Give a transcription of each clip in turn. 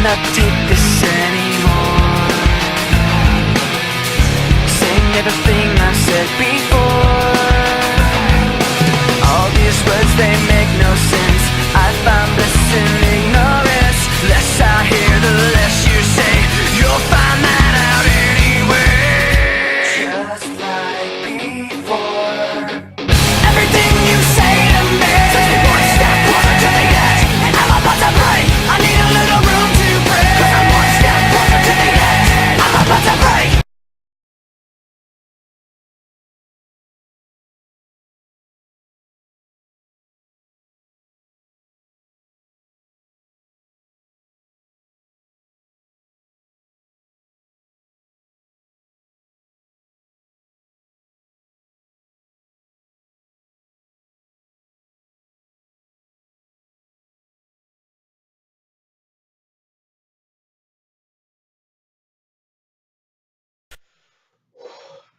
cannot take this anymore. Saying everything I said before. All these words, they make no sense. I find bliss in ignorance. Less I hear, the less you say. You'll find that out anyway. Just like before. Everything you say to me takes me one step closer to the edge, and I'm about to break. I need a little room to breathe, 'cause I'm one step closer to the edge. I'm about to break.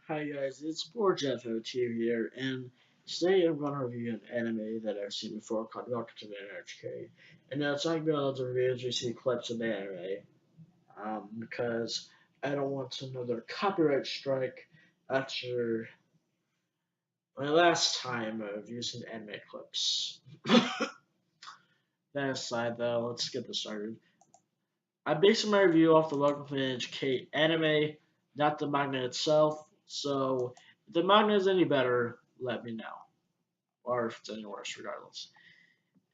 Hi guys, it's BoredJeff02 here, and today I'm going to review an anime that I've seen before called Welcome to the NHK. And now it's not going to the reviews we see clips of the anime, because I don't want another copyright strike after my last time of using anime clips. That aside though, let's get this started. I'm basing my review off the Welcome to the NHK anime, not the manga itself, so if the manga is any better, let me know. Or if it's any worse, regardless.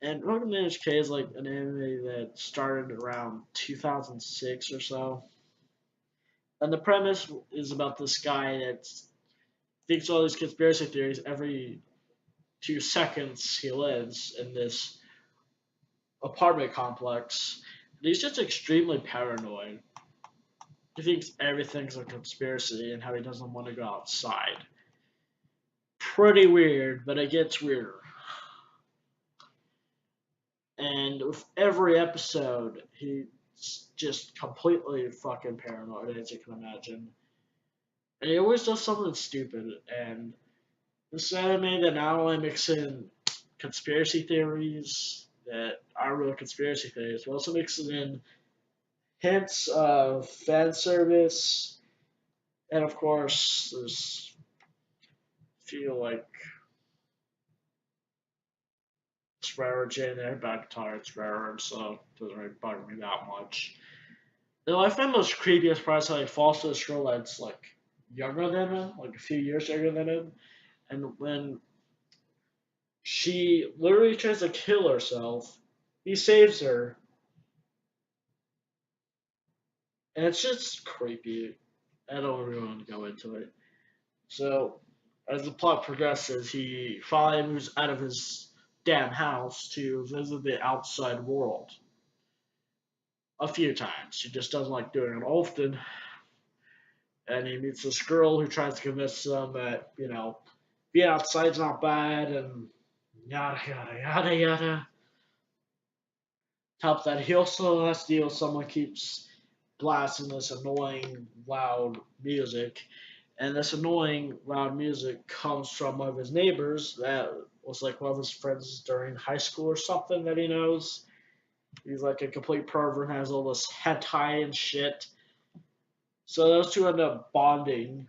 And Welcome to NHK is like an anime that started around 2006 or so. And the premise is about this guy that thinks all these conspiracy theories every 2 seconds he lives in this apartment complex. And he's just extremely paranoid. He thinks everything's a conspiracy and how he doesn't want to go outside. Pretty weird, but it gets weirder. And with every episode, he's just completely fucking paranoid, as you can imagine. And he always does something stupid. And this anime that not only mixes in conspiracy theories that are real conspiracy theories, but also mixes in hints of fan service, and of course, there's feel like swearage in there, but I'm tired swearing, so it doesn't really bug me that much. Though I find most creepiest parts how he falls to this girl that's like younger than him, like a few years younger than him, and when she literally tries to kill herself, he saves her, and it's just creepy. I don't really want to go into it. So, as the plot progresses, he finally moves out of his damn house to visit the outside world a few times. He just doesn't like doing it often. And he meets this girl who tries to convince him that, being outside's not bad and yada yada yada yada. Top that, he also has to deal with someone keeps blasting this annoying loud music. And this annoying loud music comes from one of his neighbors that was like one of his friends during high school or something that he knows. He's like a complete pervert and has all this hentai and shit. So those two end up bonding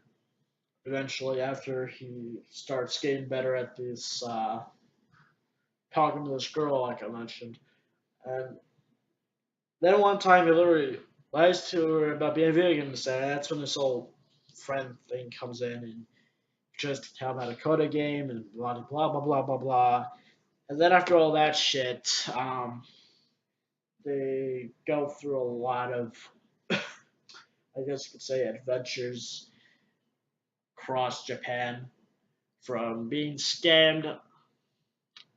eventually after he starts getting better at this talking to this girl like I mentioned. And then one time he literally lies to her about being a video game designer. That's when this old friend thing comes in and tries to tell him how to code a game and blah blah blah blah blah blah. And then after all that shit, they go through a lot of, I guess you could say, adventures across Japan, from being scammed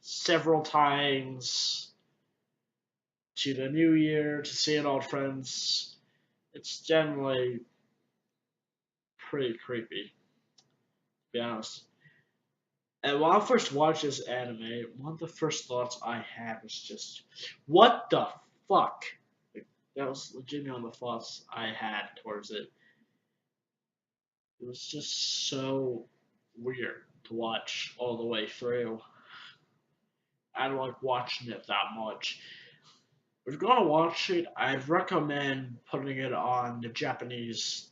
several times to the new year to seeing old friends. It's generally pretty creepy, to be honest. And when I first watched this anime, one of the first thoughts I had was just, what the fuck? Like, that was legitimately one of the thoughts I had towards it. It was just so weird to watch all the way through. I don't like watching it that much. if you're gonna watch it, I'd recommend putting it on the Japanese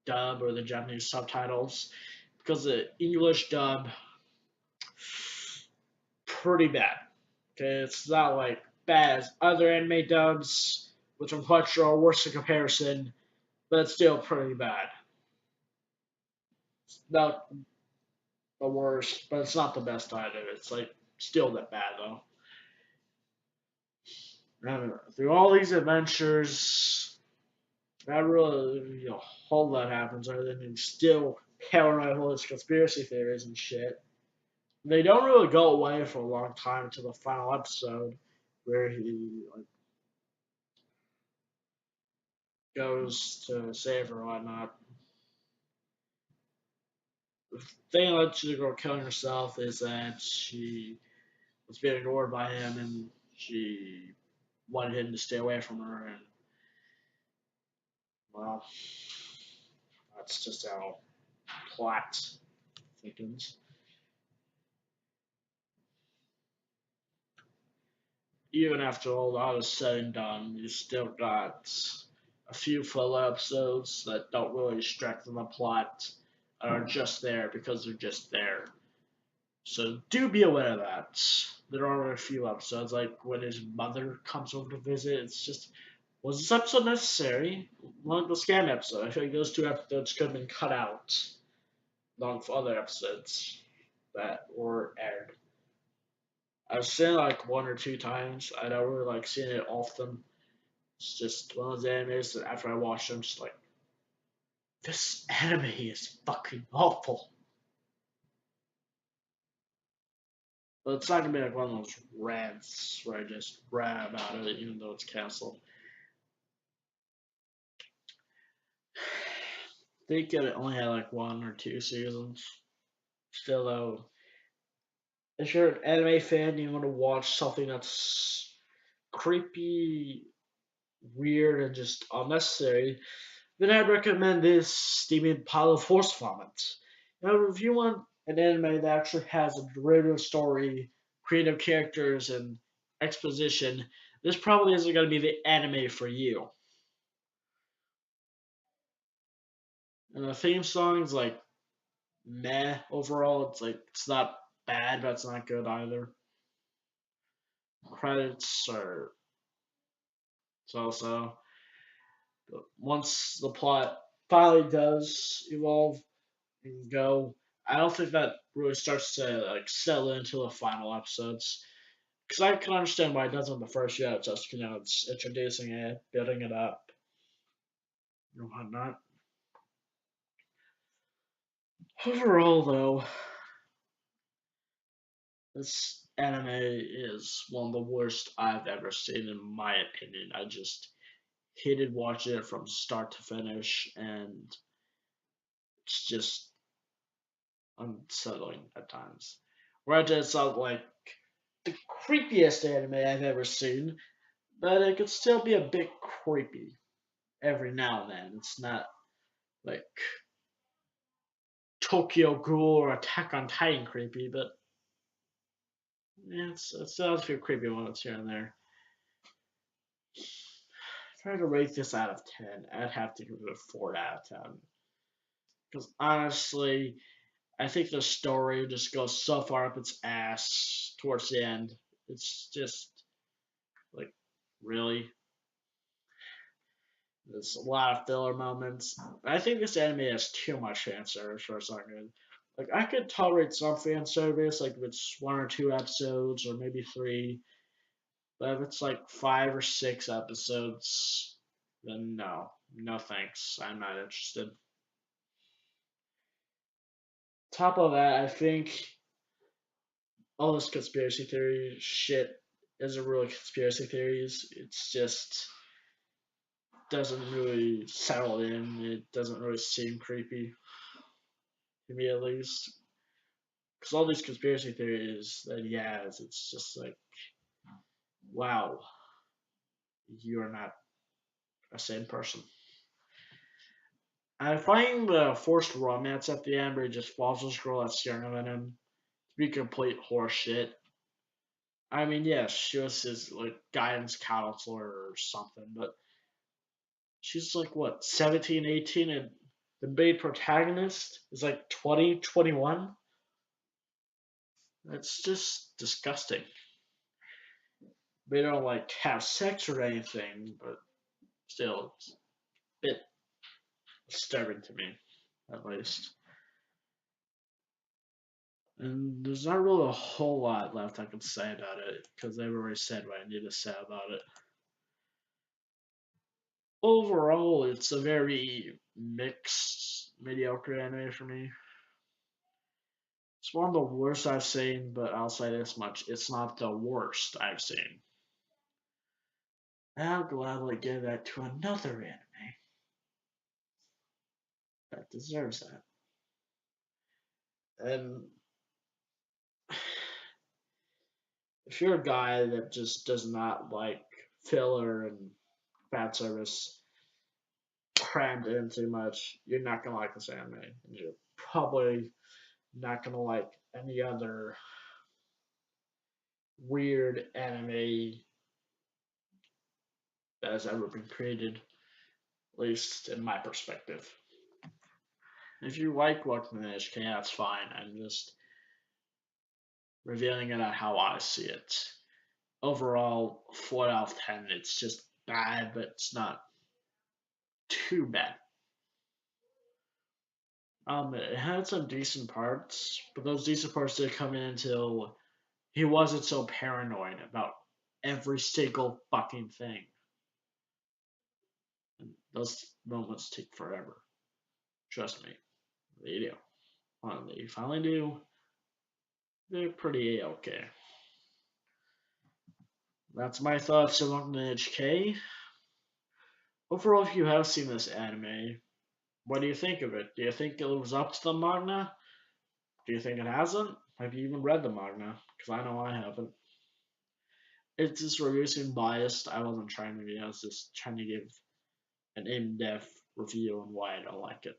dub or the Japanese subtitles because the English dub pretty bad. Okay, it's not like bad as other anime dubs, which I'm quite sure are worse in comparison, but it's still pretty bad. It's not the worst, but it's not the best either. It's like still that bad though. And through all these adventures, not really a whole lot happens other than he's still paranoid with his conspiracy theories and shit. They don't really go away for a long time until the final episode, where he like goes to save her or whatnot. The thing that led to the girl killing herself is that she was being ignored by him and she wanted him to stay away from her, and well, that's just how plot thickens. Even after all that is said and done, you still got a few filler episodes that don't really strengthen the plot and are just there because they're just there. So do be aware of that. There are a few episodes, like when his mother comes over to visit, it's just, was this episode necessary? Like the scam episode, I feel like those two episodes could have been cut out along with other episodes that were aired. I've seen it like one or two times. I don't really like seeing it often. It's just one of those animes that after I watch them, I'm just like, this anime is fucking awful. But it's not gonna be like one of those rants where I just rant about it even though it's canceled. I think it only had like one or two seasons. Still though, if you're an anime fan and you want to watch something that's creepy, weird, and just unnecessary, then I'd recommend this steaming pile of horse vomit. Now, if you want an anime that actually has a narrative story, creative characters, and exposition, this probably isn't going to be the anime for you. And the theme song's like meh overall. It's like it's not bad, but it's not good either. Credits are so so. But once the plot finally does evolve and go, I don't think that really starts to like settle into the final episodes. Because I can understand why it doesn't in the first few episodes. You know, it's introducing it, building it up, and whatnot. Overall, though, this anime is one of the worst I've ever seen, in my opinion. I just hated watching it from start to finish, and it's just unsettling at times. Granted, it's not like the creepiest anime I've ever seen, but it could still be a bit creepy every now and then. It's not like Tokyo Ghoul or Attack on Titan creepy, but yeah, it still has a few creepy moments here and there. If I had to rate this out of 10, I'd have to give it a 4 out of 10. Because honestly, I think the story just goes so far up its ass towards the end. It's just like, really? There's a lot of filler moments. I think this anime has too much fan service for a second. Like I could tolerate some fan service, like if it's one or two episodes or maybe three, but if it's like 5 or 6 episodes, then no, no thanks. I'm not interested. Top of that, I think all this conspiracy theory shit isn't really conspiracy theories. It's just doesn't really settle in. It doesn't really seem creepy to me, at least. Because all these conspiracy theories that he has, it's just like, wow, you are not a sane person. I find the forced romance at the end where he just falls this girl that's younger than him to be complete horseshit. I mean, yes, she was his like guidance counselor or something, but she's like what 17, 18, and the main protagonist is like 20, 21. That's just disgusting. They don't like have sex or anything, but still, it's a bit disturbing to me, at least. And there's not really a whole lot left I can say about it because I've already said what I need to say about it. Overall, it's a very mixed, mediocre anime for me. It's one of the worst I've seen, but I'll say this much: it's not the worst I've seen. I'll gladly give that to another anime that deserves that. And if you're a guy that just does not like filler and fan service crammed in too much, you're not gonna like this anime. And you're probably not gonna like any other weird anime that has ever been created, at least in my perspective. If you like watching NHK, that's fine. I'm just revealing it on how I see it. Overall, 4 out of 10. It's just bad, but it's not too bad. It had some decent parts, but those decent parts did come in until he wasn't so paranoid about every single fucking thing. And those moments take forever. Trust me, they do. When they finally do, they're pretty okay. That's my thoughts on NHK. Overall, if you have seen this anime, what do you think of it? Do you think it lives up to the manga? Do you think it hasn't? Have you even read the manga? Because I know I haven't. It's just review seemed biased. I wasn't trying to be. I was just trying to give an in-depth review on why I don't like it.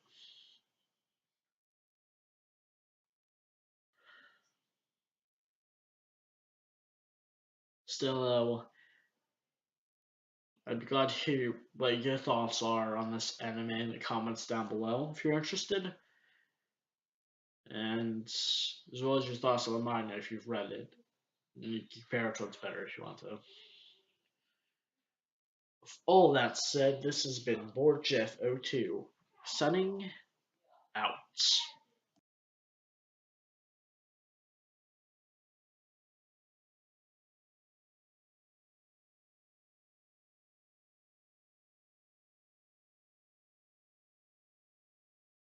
Still, though, I'd be glad to hear what your thoughts are on this anime in the comments down below if you're interested, and as well as your thoughts on the manga if you've read it. And you can compare which one's better if you want to. With all that said, this has been BoredJeff02, signing out.